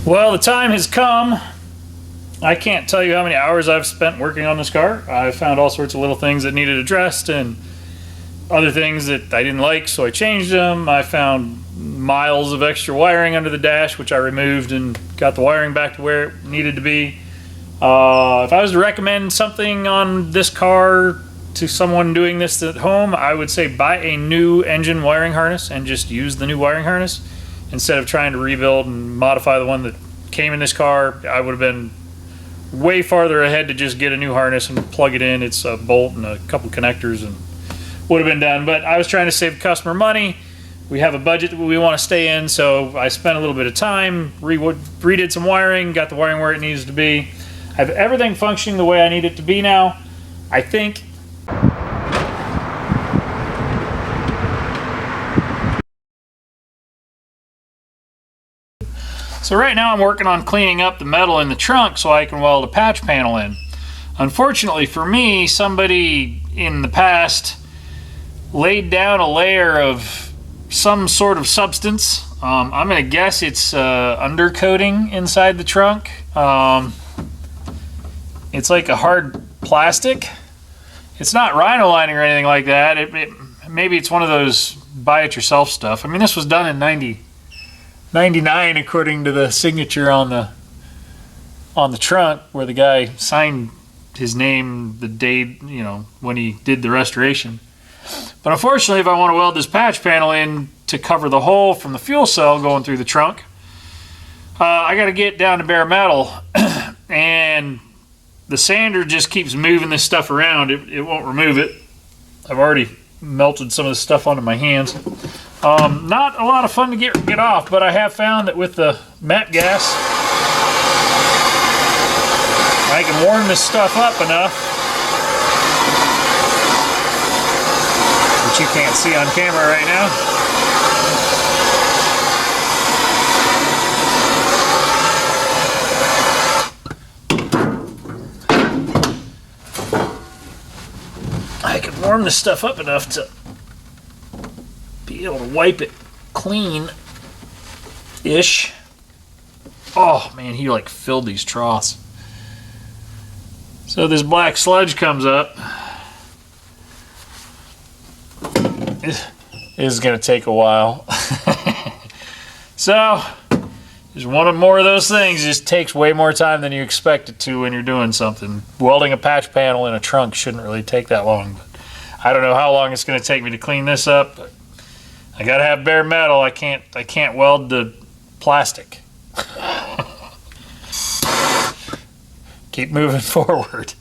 Well, the time has come. I can't tell you how many hours I've spent working on this car. I found all sorts of little things that needed addressed and other things that I didn't like, so I changed them. I found miles of extra wiring under the dash, which I removed and got the wiring back to where it needed to be. If I was to recommend something on this car to someone doing this at home, I would say buy a new engine wiring harness and just use the new wiring harness instead of trying to rebuild and modify the one that came in this car. I would have been way farther ahead to just get a new harness and plug it in. It's a bolt and a couple connectors and would have been done. But I was trying to save the customer money. We have a budget that we want to stay in, so I spent a little bit of time, redid some wiring, got the wiring where it needs to be. I have everything functioning the way I need it to be now, I think. So right now I'm working on cleaning up the metal in the trunk so I can weld a patch panel in. Unfortunately for me, somebody in the past laid down a layer of some sort of substance. I'm going to guess it's undercoating inside the trunk. It's like a hard plastic. It's not rhino lining or anything like that. Maybe it's one of those buy it yourself stuff. I mean, this was done in 99 according to the signature on the trunk where the guy signed his name the day, you know, when he did the restoration. But unfortunately, if I want to weld this patch panel in to cover the hole from the fuel cell going through the trunk, I got to get down to bare metal, and the sander just keeps moving this stuff around. It won't remove it. I've already melted some of the stuff onto my hands. Not a lot of fun to get off, but I have found that with the MAP gas, I can warm this stuff up enough, which you can't see on camera right now. I can warm this stuff up enough to be able to wipe it clean-ish. Oh man, he like filled these troughs. So this black sludge comes up. This is going to take a while. So, just one more of those things. It just takes way more time than you expect it to when you're doing something. Welding a patch panel in a trunk shouldn't really take that long. But I don't know how long it's going to take me to clean this up. But I got to have bare metal. I can't weld the plastic. Keep moving forward.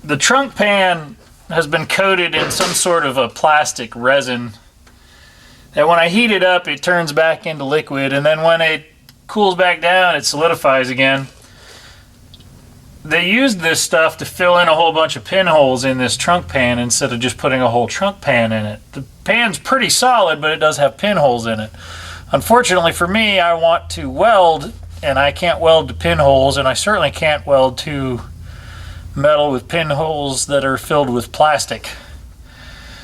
The trunk pan has been coated in some sort of a plastic resin that when I heat it up, it turns back into liquid, and then when it cools back down, it solidifies again. They used this stuff to fill in a whole bunch of pinholes in this trunk pan instead of just putting a whole trunk pan in it. The pan's pretty solid, but it does have pinholes in it. Unfortunately for me, I want to weld, and I can't weld to pinholes, and I certainly can't weld to metal with pinholes that are filled with plastic.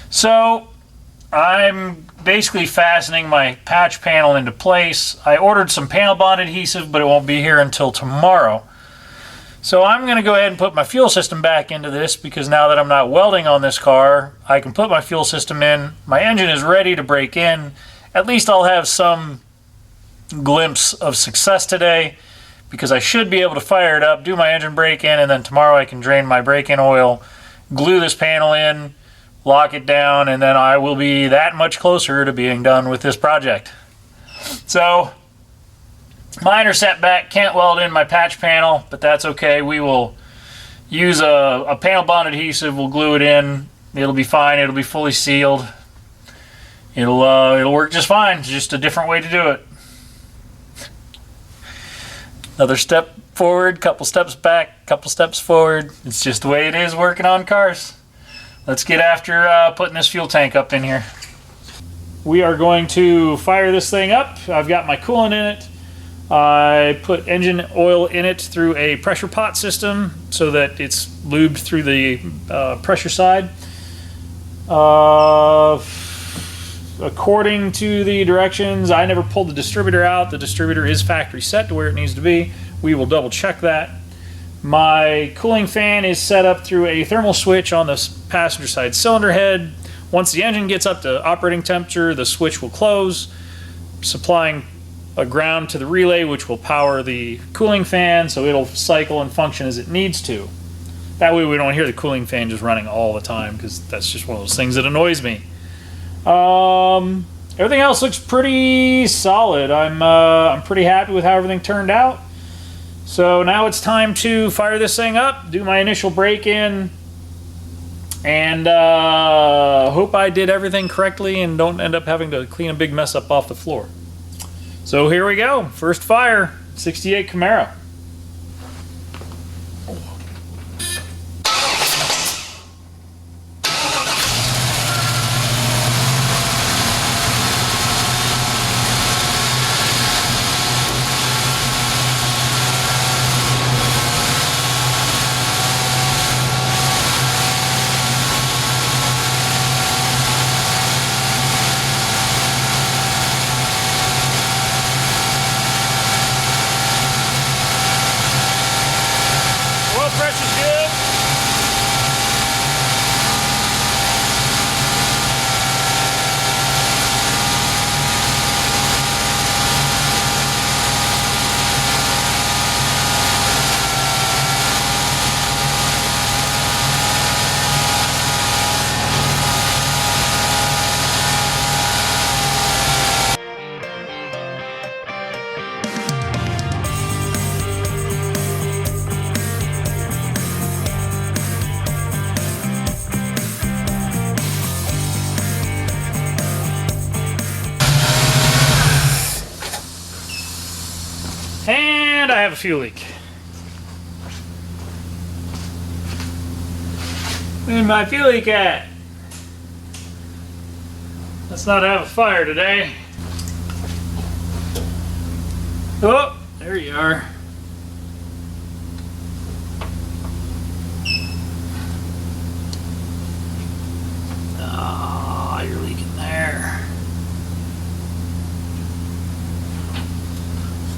So I'm basically fastening my patch panel into place. I ordered some panel bond adhesive, but it won't be here until tomorrow. So I'm going to go ahead and put my fuel system back into this, because now that I'm not welding on this car, I can put my fuel system in. My engine is ready to break in. At least I'll have some glimpse of success today. because I should be able to fire it up, do my engine break-in, and then tomorrow I can drain my break-in oil, glue this panel in, lock it down, and then I will be that much closer to being done with this project. So, minor setback, can't weld in my patch panel, but that's okay. We will use a panel bond adhesive, we'll glue it in, it'll be fine, it'll be fully sealed. It'll work just fine, it's just a different way to do it. Another step forward, couple steps back, couple steps forward. It's just the way it is working on cars. Let's get after putting this fuel tank up in here. We are going to fire this thing up. I've got my coolant in it. I put engine oil in it through a pressure pot system so that it's lubed through the pressure side. According to the directions, I never pulled the distributor out. The distributor is factory set to where it needs to be. We will double check that. My cooling fan is set up through a thermal switch on the passenger side cylinder head. Once the engine gets up to operating temperature, the switch will close, supplying a ground to the relay, which will power the cooling fan, so it'll cycle and function as it needs to. That way we don't hear the cooling fan just running all the time, because that's just one of those things that annoys me. Everything else looks pretty solid. I'm pretty happy with how everything turned out. So now it's time to fire this thing up, do my initial break-in, and hope I did everything correctly and don't end up having to clean a big mess up off the floor. So here we go, first fire, 68 Camaro. Pressure's good. And I have a fuel leak. Where's my fuel leak at? Let's not have a fire today. Oh, there you are. Ah, you're leaking there.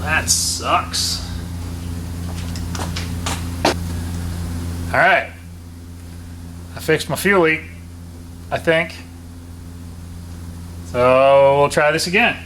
That sucks. All right, I fixed my fuel leak, I think. So we'll try this again.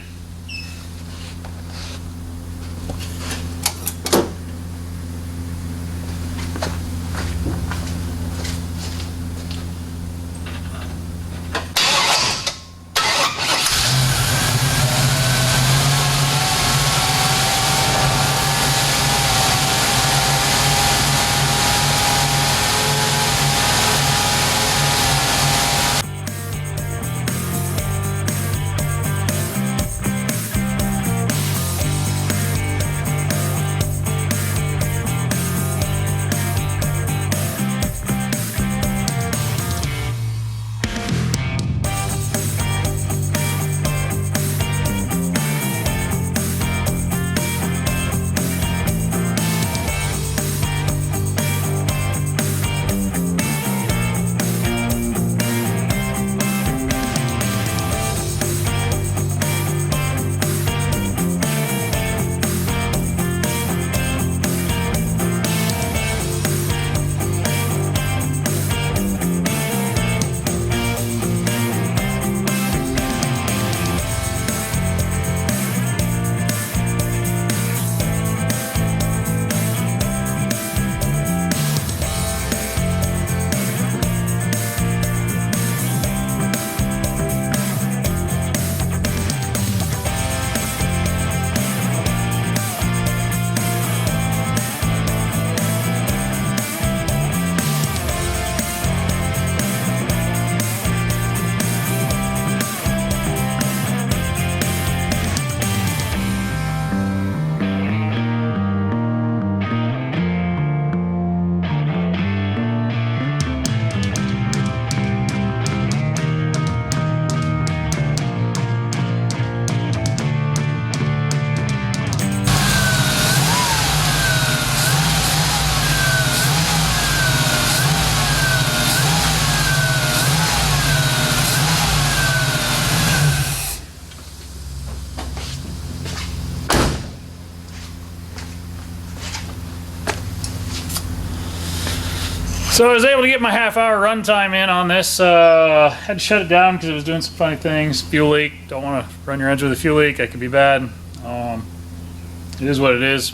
So I was able to get my half-hour runtime in on this. Had to shut it down because it was doing some funny things. Fuel leak. Don't want to run your engine with a fuel leak. That could be bad. It is what it is.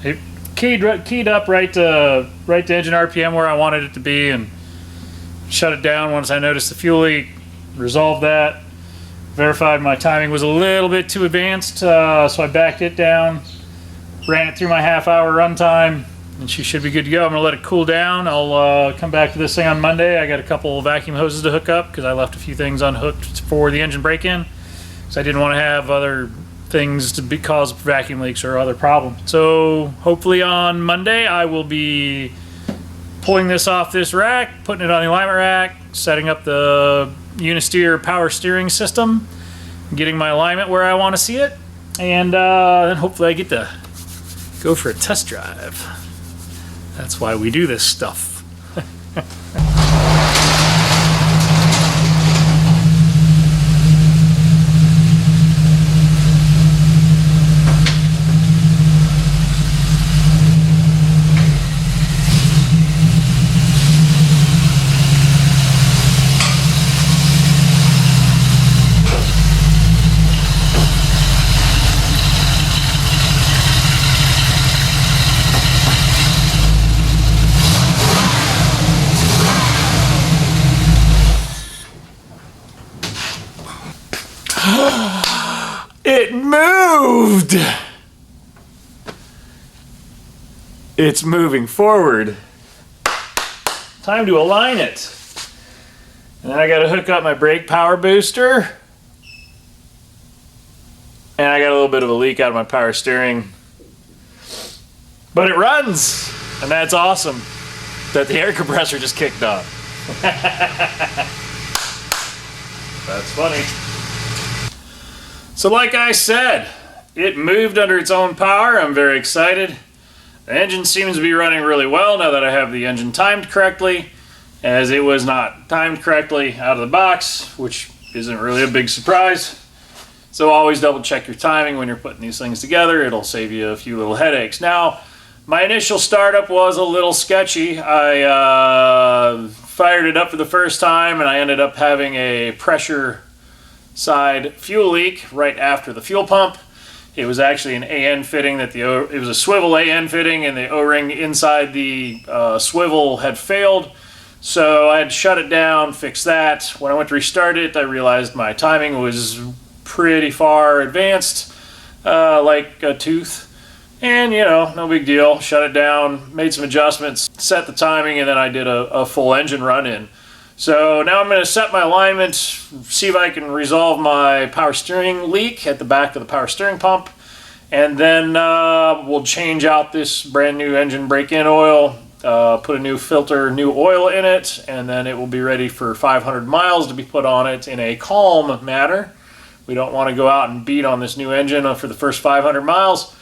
It keyed up right to engine RPM where I wanted it to be, and shut it down once I noticed the fuel leak. Resolved that. Verified my timing was a little bit too advanced, so I backed it down. Ran it through my half-hour runtime, and she should be good to go. I'm gonna let it cool down. I'll come back to this thing on Monday. I got a couple vacuum hoses to hook up because I left a few things unhooked for the engine break-in, because I didn't want to have other things to cause vacuum leaks or other problems. So hopefully on Monday I will be pulling this off this rack, putting it on the alignment rack, setting up the Unisteer power steering system, getting my alignment where I want to see it, and then hopefully I get to go for a test drive. That's why we do this stuff. It moved! It's moving forward. Time to align it. And then I gotta hook up my brake power booster. And I got a little bit of a leak out of my power steering. But it runs! And that's awesome that the air compressor just kicked on. That's funny. So like I said, it moved under its own power. I'm very excited. The engine seems to be running really well now that I have the engine timed correctly, as it was not timed correctly out of the box, which isn't really a big surprise. So always double check your timing when you're putting these things together. It'll save you a few little headaches. Now, my initial startup was a little sketchy. I fired it up for the first time and I ended up having a pressure side fuel leak right after the fuel pump. It was actually an AN fitting that it was a swivel AN fitting, and the O-ring inside the swivel had failed. So I had to shut it down, fix that. When I went to restart it, I realized my timing was pretty far advanced, like a tooth. And you know, no big deal. Shut it down, made some adjustments, set the timing, and then I did a full engine run in. So now I'm going to set my alignment, see if I can resolve my power steering leak at the back of the power steering pump, and then we'll change out this brand new engine break-in oil, put a new filter, new oil in it, and then it will be ready for 500 miles to be put on it in a calm manner. We don't want to go out and beat on this new engine for the first 500 miles.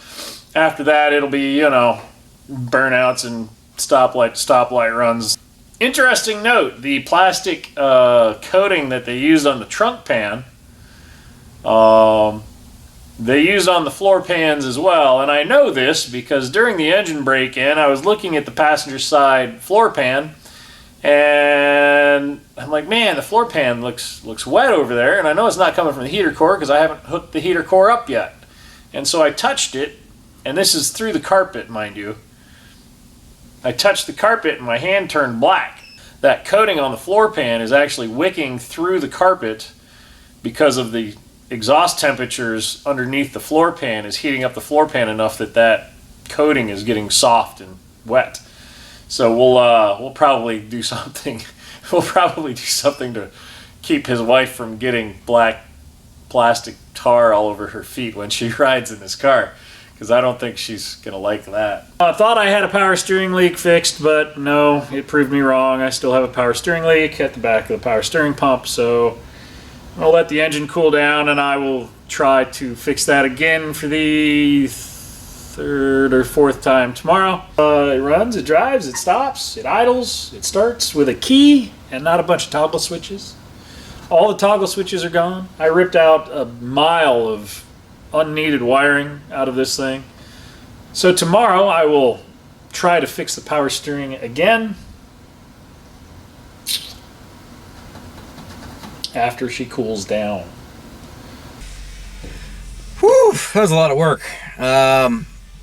After that, it'll be, you know, burnouts and stoplight runs. Interesting note, the plastic coating that they used on the trunk pan, they used on the floor pans as well. And I know this because during the engine break-in, I was looking at the passenger side floor pan, and I'm like, man, the floor pan looks wet over there. And I know it's not coming from the heater core because I haven't hooked the heater core up yet. And so I touched it, and this is through the carpet, mind you. I touched the carpet and my hand turned black. That coating on the floor pan is actually wicking through the carpet because of the exhaust temperatures underneath the floor pan is heating up the floor pan enough that coating is getting soft and wet. So we'll probably do something. We'll probably do something to keep his wife from getting black plastic tar all over her feet when she rides in this car, because I don't think she's going to like that. I thought I had a power steering leak fixed, but no, it proved me wrong. I still have a power steering leak at the back of the power steering pump, so I'll let the engine cool down and I will try to fix that again for the third or fourth time tomorrow. It runs, it drives, it stops, it idles, it starts with a key and not a bunch of toggle switches. All the toggle switches are gone. I ripped out a mile of unneeded wiring out of this thing. So tomorrow I will try to fix the power steering again after she cools down. Whew, that was a lot of work.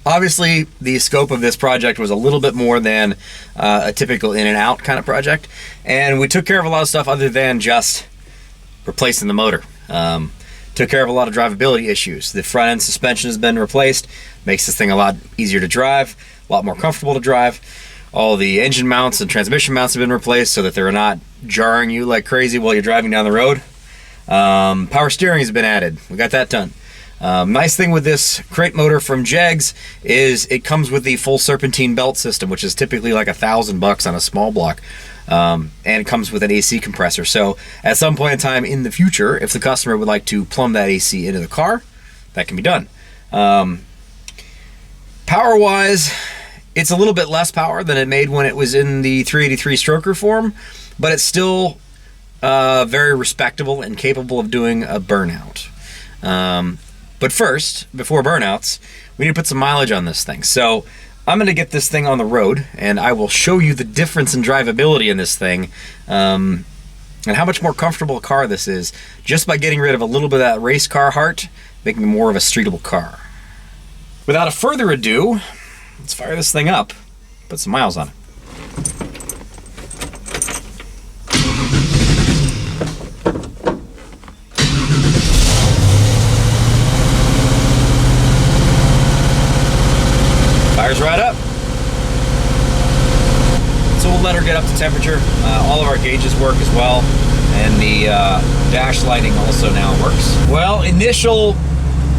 Obviously, the scope of this project was a little bit more than a typical in and out kind of project, and we took care of a lot of stuff other than just replacing the motor. Took care of a lot of drivability issues. The front end suspension has been replaced, makes this thing a lot easier to drive, a lot more comfortable to drive. All the engine mounts and transmission mounts have been replaced so that they're not jarring you like crazy while you're driving down the road. Power steering has been added. We got that done. Nice thing with this crate motor from Jegs is it comes with the full serpentine belt system, which is typically like $1,000 on a small block. And it comes with an AC compressor. So at some point in time in the future, if the customer would like to plumb that AC into the car, that can be done. Power-wise, it's a little bit less power than it made when it was in the 383 stroker form, but it's still very respectable and capable of doing a burnout. But first, before burnouts, we need to put some mileage on this thing. So I'm going to get this thing on the road, and I will show you the difference in drivability in this thing, and how much more comfortable a car this is, just by getting rid of a little bit of that race car heart, making it more of a streetable car. Without a further ado, let's fire this thing up, put some miles on it. Fires right up. So we'll let her get up to temperature. All of our gauges work as well, and the dash lighting also now works. Well, initial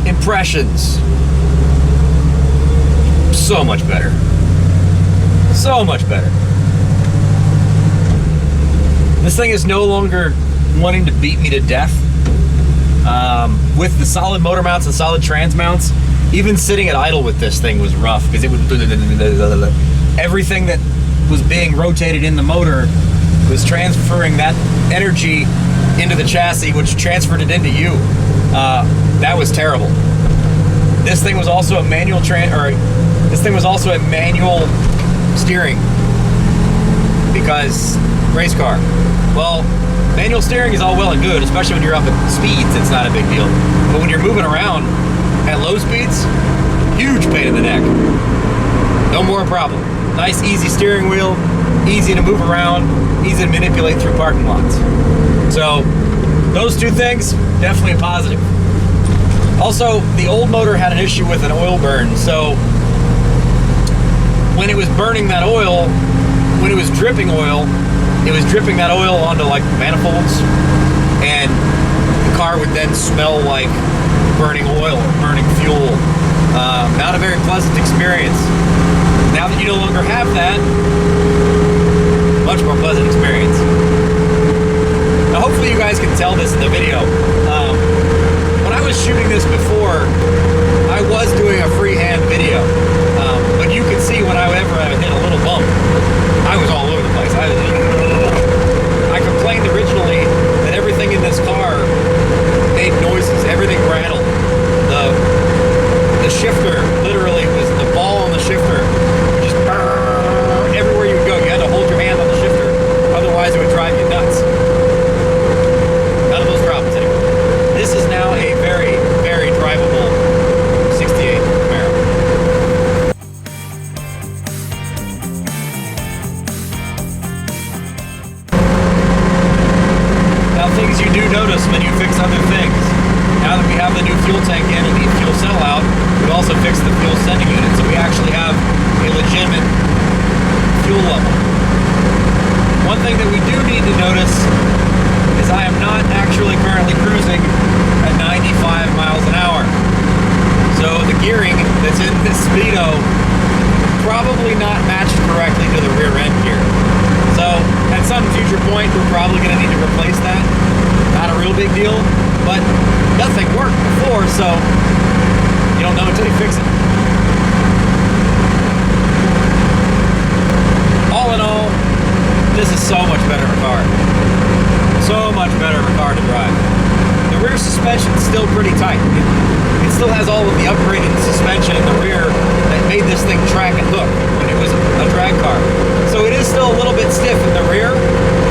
impressions. So much better. So much better. This thing is no longer wanting to beat me to death. With the solid motor mounts and solid trans mounts, even sitting at idle with this thing was rough, because it would everything that was being rotated in the motor was transferring that energy into the chassis, which transferred it into you. That was terrible. This thing was also a manual steering, because race car. Well, manual steering is all well and good, especially when you're up at speeds. It's not a big deal. But when you're moving around at low speeds, huge pain in the neck. No more problem. Nice, easy steering wheel, easy to move around, easy to manipulate through parking lots. So those two things, definitely a positive. Also, the old motor had an issue with an oil burn, so when it was burning that oil, when it was dripping oil, it was dripping that oil onto like manifolds, and the car would then smell like burning oil or burning fuel. Not a very pleasant experience. Now that you no longer have that, much more pleasant experience. Now hopefully you guys can tell this in the video. When I was shooting this before, I was doing a freehand video. But you can see whenever I hit a little bump, I was all over the place. I complained originally that everything in this car made noises, everything rattled. The shifter literally was the ball on the shifter. Just everywhere you would go, you had to hold your hand on the shifter, otherwise it would drive you nuts. None of those problems anymore. This is now a very, very drivable 68 Camaro. Now, things you do notice when you fix other things. Now that we have the new fuel tank in and the fuel cell out, we've also fixed the fuel sending unit, so we actually have a legitimate fuel level. One thing that we do need to notice is I am not actually currently cruising at 95 miles an hour. So the gearing that's in this Speedo probably not matched correctly to the rear end gear. So at some future point, we're probably going to need to replace that. Not a real big deal, but nothing worked before, so you don't know until you fix it. All in all, this is so much better of a car. So much better of a car to drive. The rear suspension is still pretty tight. It still has all of the upgraded suspension in the rear that made this thing track and hook when it was a drag car. So it is still a little bit stiff in the rear,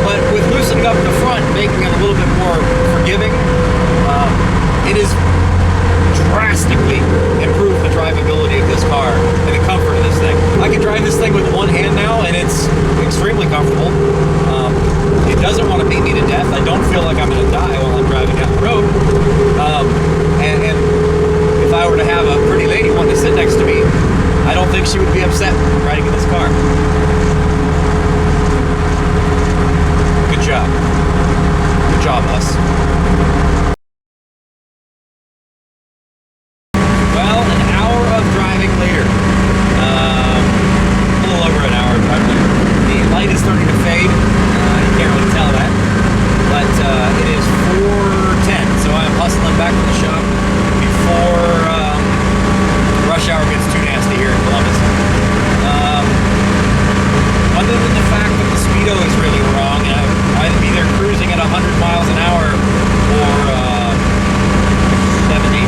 but with loose loosening up the front, making it a little bit more forgiving, it has drastically improved the drivability of this car and the comfort of this thing. I can drive this thing with one hand now, and it's extremely comfortable. It doesn't want to beat me to death. I don't feel like I'm going to die while I'm driving down the road. And if I were to have a pretty lady wanting to sit next to me, I don't think she would be upset riding in this car. Good job. Good job, us. Well, an hour of driving later. A little over an hour of driving later. The light is starting to fade. You can't really tell that. But it is 4:10, so I'm hustling back to the shop before rush hour gets too nasty here in Columbus. Other than the fact that the speedo is really wrong, and I'd be there cruising at 100 miles an hour for 70.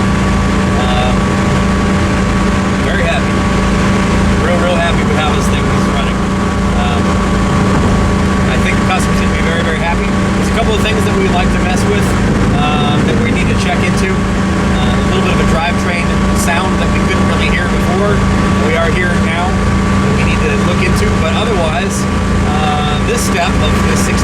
Very happy. Real happy with how this thing is running. I think the customer's going to be very, very happy. There's a couple of things that we'd like to mess with that we need to check into. A little bit of a drivetrain sound that we couldn't really hear before. We are hearing now. We need to look into, but otherwise, this step of the 16